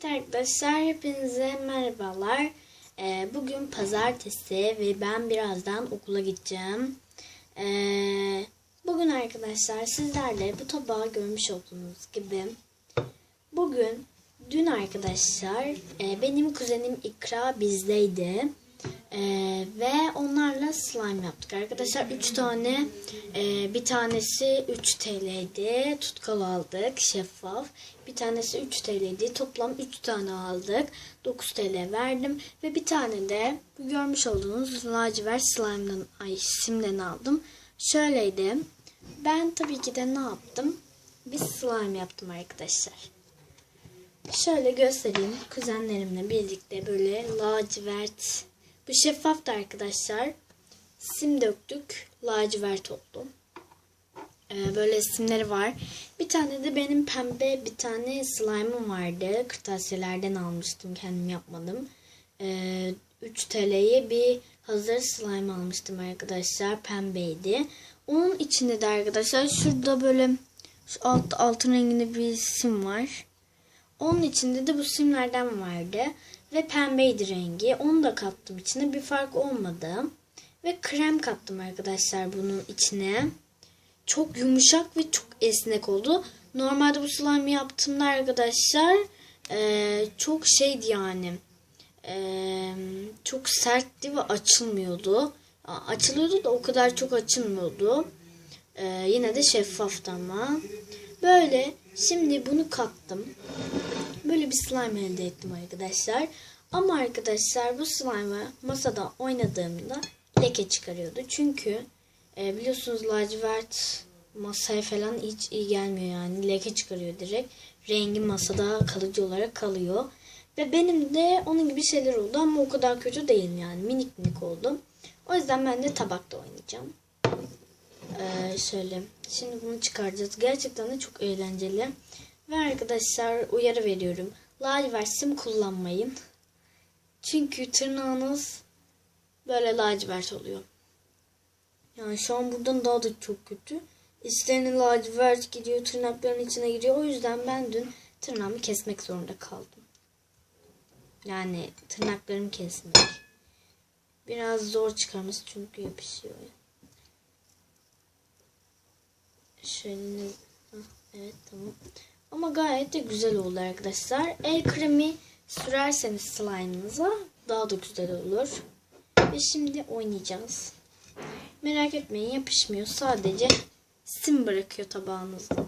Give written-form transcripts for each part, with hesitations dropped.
Evet arkadaşlar, hepinize merhabalar. Bugün pazartesi ve ben birazdan okula gideceğim. Bugün arkadaşlar sizlerle bu tabağı görmüş olduğunuz gibi dün arkadaşlar benim kuzenim İkra bizdeydi. Ve onlarla slime yaptık arkadaşlar. 3 tane bir tanesi 3 TL'ydi. Tutkal aldık, şeffaf. Bir tanesi 3 TL'ydi. Toplam 3 tane aldık. 9 TL verdim. Ve bir tane de bu görmüş olduğunuz lacivert simden aldım. Şöyleydi. Ben tabii ki de ne yaptım? Bir slime yaptım arkadaşlar. Şöyle göstereyim. Kuzenlerimle birlikte böyle lacivert. Bu şeffaftı arkadaşlar. Sim döktük. Lacivert oldu. Böyle simleri var. Bir tane de benim pembe bir tane slime'ım vardı. Kırtasiyelerden almıştım. Kendim yapmadım. 3 TL'ye bir hazır slime almıştım arkadaşlar. Pembeydi. Onun içinde de arkadaşlar şurada böyle şu altın renginde bir sim var. Onun içinde de bu simlerden vardı. Ve pembeydi rengi. Onu da kattım içine. Bir fark olmadı. Ve krem kattım arkadaşlar bunun içine. Çok yumuşak ve çok esnek oldu. Normalde bu slime yaptığımda arkadaşlar çok şeydi yani. Çok sertti ve açılmıyordu. Açılıyordu da o kadar çok açılmıyordu. Yine de şeffaftı ama. Böyle şimdi bunu kattım. Böyle bir slime elde ettim arkadaşlar. Ama arkadaşlar bu slime'ı masada oynadığımda leke çıkarıyordu. Çünkü biliyorsunuz lacivert masaya falan hiç iyi gelmiyor yani. Leke çıkarıyor direkt. Rengi masada kalıcı olarak kalıyor. Ve benim de onun gibi şeyler oldu ama o kadar kötü değil yani. Minik minik oldu. O yüzden ben de tabakta oynayacağım. Şöyle. Şimdi bunu çıkaracağız. Gerçekten de çok eğlenceli. Ve arkadaşlar uyarı veriyorum. Lacivert sim kullanmayın. Çünkü tırnağınız böyle lacivert oluyor. Yani şu an buradan daha da çok kötü. İçlerine lacivert gidiyor. Tırnakların içine giriyor. O yüzden ben dün tırnağımı kesmek zorunda kaldım. Yani tırnaklarımı kesmek. Biraz zor çıkarması çünkü yapışıyor. Şöyle. Evet tamam. Ama gayet de güzel oldu arkadaşlar. El kremi sürerseniz slime'ınıza daha da güzel olur. Ve şimdi oynayacağız. Merak etmeyin, yapışmıyor. Sadece sim bırakıyor tabağınızda.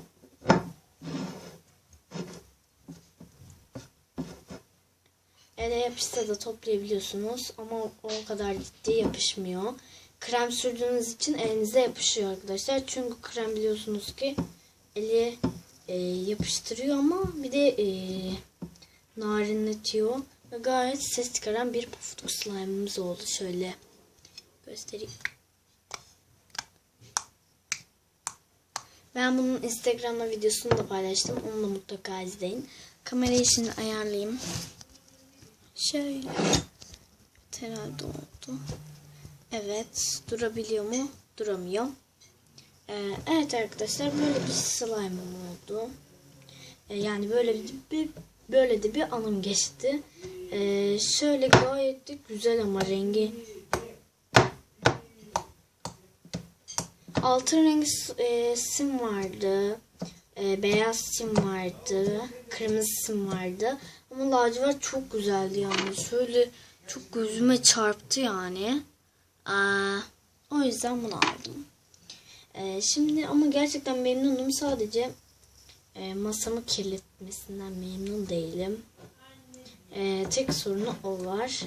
Ele yapışsa da toplayabiliyorsunuz. Ama o kadar ciddi yapışmıyor. Krem sürdüğünüz için elinize yapışıyor arkadaşlar. Çünkü krem biliyorsunuz ki eli yapıştırıyor ama bir de narinletiyor. Ve gayet ses çıkaran bir pufuduk slime'ımız oldu. Şöyle göstereyim. Ben bunun Instagram'da videosunu da paylaştım. Onu da mutlaka izleyin. Kamerayı şimdi ayarlayayım. Şöyle. Herhalde oldu. Evet. Durabiliyor mu? Duramıyor. Evet arkadaşlar, böyle bir slime'ım oldu. Yani böyle de bir anım geçti. Şöyle gayet de güzel ama rengi. Altın rengi sim vardı. Beyaz sim vardı. Kırmızı sim vardı. Ama lacivert çok güzeldi yani. Şöyle çok gözüme çarptı yani. O yüzden bunu aldım. Şimdi ama gerçekten memnunum. Sadece masamı kirletmesinden memnun değilim. Tek sorunu o var.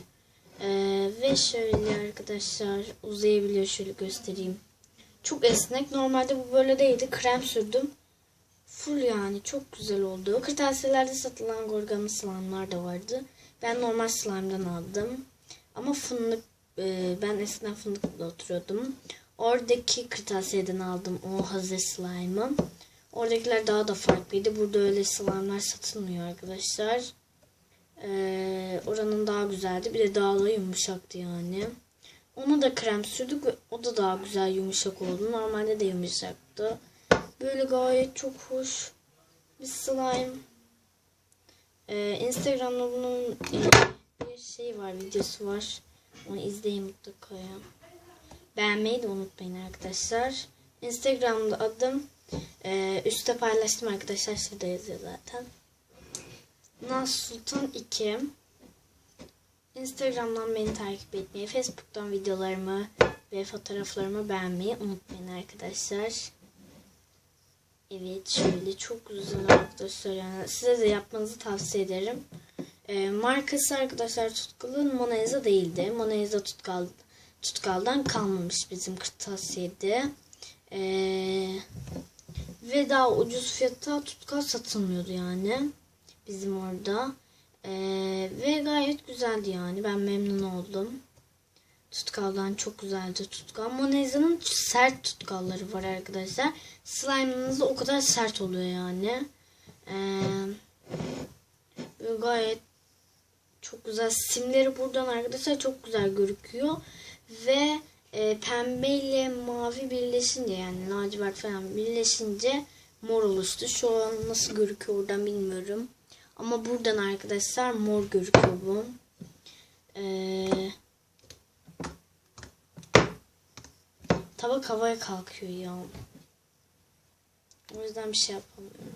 Ve şöyle arkadaşlar uzayabiliyor. Şöyle göstereyim. Çok esnek. Normalde bu böyle değildi. Krem sürdüm. Full yani. Çok güzel oldu. Kırtasiyelerde satılan gorganlı slime'lar da vardı. Ben normal slime'dan aldım. Ama fındık, ben eskiden Fındıklı'da oturuyordum. Oradaki kırtasiyeden aldım o hazır slime'ı. Oradakiler daha da farklıydı. Burada öyle slime'lar satılmıyor arkadaşlar. Oranın daha güzeldi. Bir de daha da yumuşaktı yani. Ona da krem sürdük ve o da daha güzel yumuşak oldu. Normalde de yumuşaktı. Böyle gayet çok hoş bir slime. Instagram'da bunun bir şey var, videosu var. Onu izleyin mutlaka ya. Beğenmeyi de unutmayın arkadaşlar. Instagram'da adım üstte paylaştım arkadaşlar. Şurada yazıyor zaten. Naz Sultan 2. Instagram'dan beni takip etmeyi, Facebook'tan videolarımı ve fotoğraflarımı beğenmeyi unutmayın arkadaşlar. Evet, şöyle çok güzel arkadaşlar, yani size de yapmanızı tavsiye ederim. Markası arkadaşlar Tutkal'ın Mona Lisa değildi. Mona Lisa Tutkal'dan kalmamış bizim kırtasiyede. Ve daha ucuz fiyata Tutkal satılmıyordu yani bizim orada. Ve gayet güzeldi yani, ben memnun oldum. Tutkaldan çok güzeldi Tutkal. Mona Lisa'nın sert tutkalları var arkadaşlar. Slime'ınız da o kadar sert oluyor yani. Ve gayet çok güzel. Simleri buradan arkadaşlar çok güzel gözüküyor. Ve pembe ile mavi birleşince, yani lacivert falan birleşince mor oluştu. Şu an nasıl gözüküyor oradan bilmiyorum. Ama buradan arkadaşlar mor gözüküyor bu. Tabak havaya kalkıyor ya. O yüzden bir şey yapamıyorum.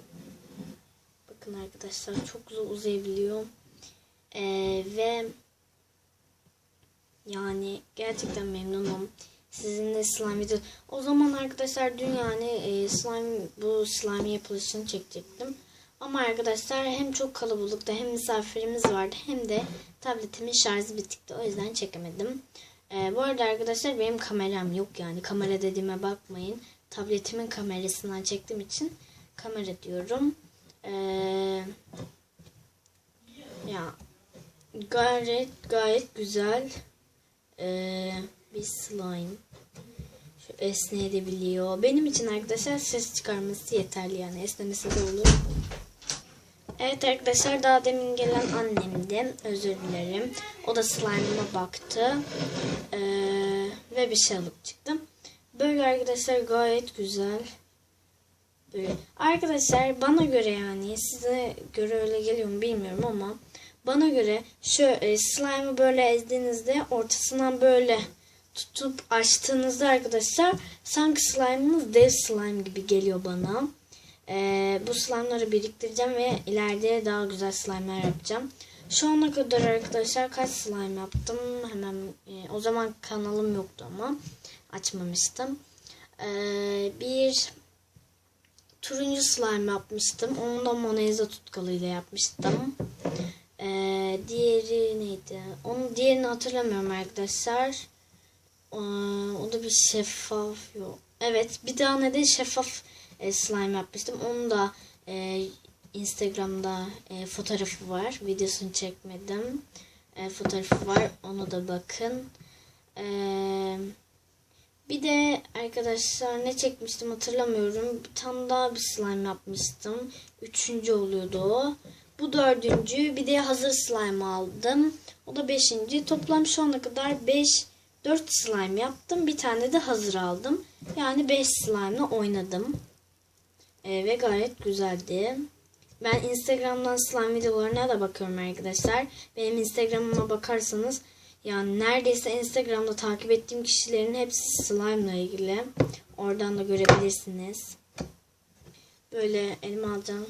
Bakın arkadaşlar çok güzel uzayabiliyor. Ve yani gerçekten memnunum. Sizinle slime video. O zaman arkadaşlar dün yani bu slime yapılışını çekecektim. Ama arkadaşlar hem çok kalabalıkta, hem misafirimiz vardı, hem de tabletimin şarjı bitikti. O yüzden çekemedim. Bu arada arkadaşlar benim kameram yok, yani kamera dediğime bakmayın. Tabletimin kamerasından çektiğim için kamera diyorum. Ya gayet güzel bir slime. Şu esneyebiliyor. Benim için arkadaşlar ses çıkarması yeterli, yani esnemesi de olur. Evet arkadaşlar, daha demin gelen annemdi. Özür dilerim. O da slime'ıma baktı. Ve bir şey alıp çıktım. Böyle arkadaşlar gayet güzel. Böyle. Arkadaşlar bana göre, yani size göre öyle geliyor mu bilmiyorum ama bana göre şu slime'ı böyle ezdiğinizde ortasından böyle tutup açtığınızda arkadaşlar sanki slime'ınız dev slime gibi geliyor bana. Bu slime'ları biriktireceğim ve ileride daha güzel slime'lar yapacağım. Şu ana kadar arkadaşlar kaç slime yaptım? Hemen o zaman kanalım yoktu ama açmamıştım. Bir turuncu slime yapmıştım. Onu da Mona Lisa tutkalıyla yapmıştım. Diğeri neydi? Diğerini hatırlamıyorum arkadaşlar. O da bir şeffaf yok. Evet, bir tane de şeffaf slime yapmıştım. Onu da Instagram'da fotoğrafı var. Videosunu çekmedim. Fotoğrafı var. Ona da bakın. Bir de arkadaşlar ne çekmiştim hatırlamıyorum. Bir tane daha bir slime yapmıştım. 3. oluyordu o. Bu 4. Bir de hazır slime aldım. O da 5. Toplam şu ana kadar 4 slime yaptım. Bir tane de hazır aldım. Yani 5 slime ile oynadım. Ve gayet güzeldi. Ben Instagram'dan slime videolarına da bakıyorum arkadaşlar. Benim Instagram'ıma bakarsanız yani neredeyse Instagram'da takip ettiğim kişilerin hepsi slime ile ilgili. Oradan da görebilirsiniz. Böyle elime alacağım.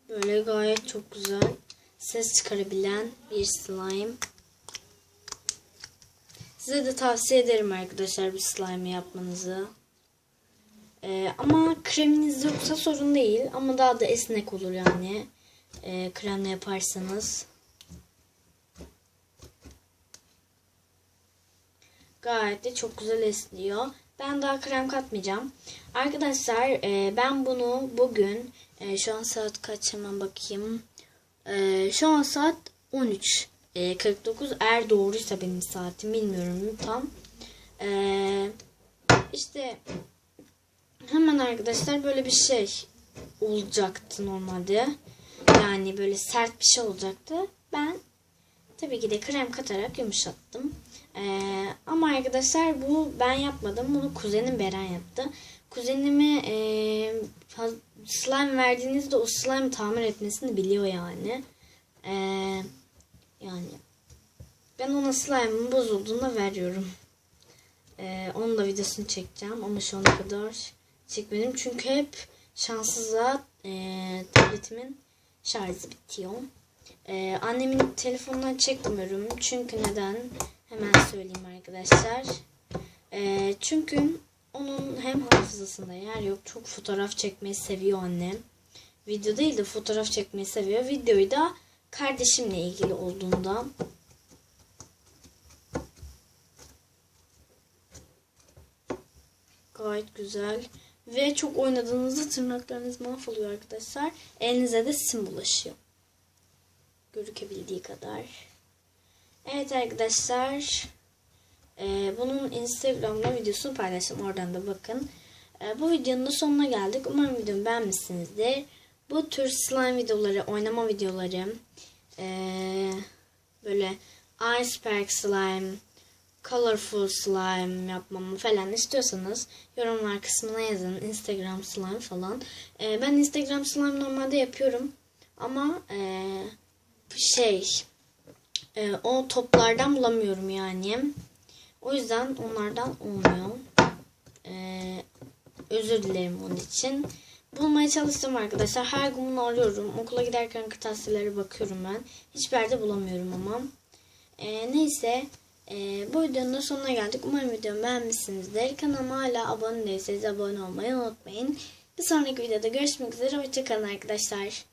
Böyle gayet çok güzel ses çıkarabilen bir slime. Size de tavsiye ederim arkadaşlar bir slime yapmanızı. Ama kreminiz yoksa sorun değil. Ama daha da esnek olur yani. Kremle yaparsanız. Gayet de çok güzel esniyor. Ben daha krem katmayacağım. Arkadaşlar ben bunu bugün şu an saat kaç, hemen bakayım. Şu an saat 13:49. Eğer doğruysa benim saatim bilmiyorum tam. İşte hemen arkadaşlar böyle bir şey olacaktı normalde. Yani böyle sert bir şey olacaktı. Ben tabii ki de krem katarak yumuşattım. Ama arkadaşlar bu ben yapmadım. Bunu kuzenim Beren yaptı. Kuzenimi slime verdiğinizde o slime tamir etmesini biliyor yani. Yani ben ona slime'ın bozulduğunda veriyorum. Onun da videosunu çekeceğim ama şu ana kadar çekmedim çünkü hep şanssızlığa tabletimin şarjı bitiyor. Annemin telefonundan çekmiyorum çünkü neden? Hemen söyleyeyim arkadaşlar. Çünkü onun hem hafızasında yer yok. Çok fotoğraf çekmeyi seviyor annem. Video değil de fotoğraf çekmeyi seviyor. Videoyu da kardeşimle ilgili olduğunda. Gayet güzel. Ve çok oynadığınızda tırnaklarınız mahvoluyor arkadaşlar. Elinize de sim bulaşıyor. Görükebildiği kadar. Evet arkadaşlar. Bunun Instagram'da videosunu paylaştım. Oradan da bakın. Bu videonun da sonuna geldik. Umarım videomu beğenmişsinizdir. Bu tür slime videoları, oynama videoları, böyle iceberg slime, colorful slime yapmamı falan istiyorsanız yorumlar kısmına yazın. Instagram slime falan. Ben Instagram slime normalde yapıyorum. Ama o toplardan bulamıyorum yani. O yüzden onlardan olmuyor. Özür dilerim onun için. Bulmaya çalıştım arkadaşlar. Her gün bunu arıyorum. Okula giderken kırtasiyelere bakıyorum ben. Hiçbir yerde bulamıyorum ama. Neyse. Bu videonun da sonuna geldik. Umarım videomu beğenmişsinizdir. Kanalıma hala abone değilseniz abone olmayı unutmayın. Bir sonraki videoda görüşmek üzere. Hoşçakalın arkadaşlar.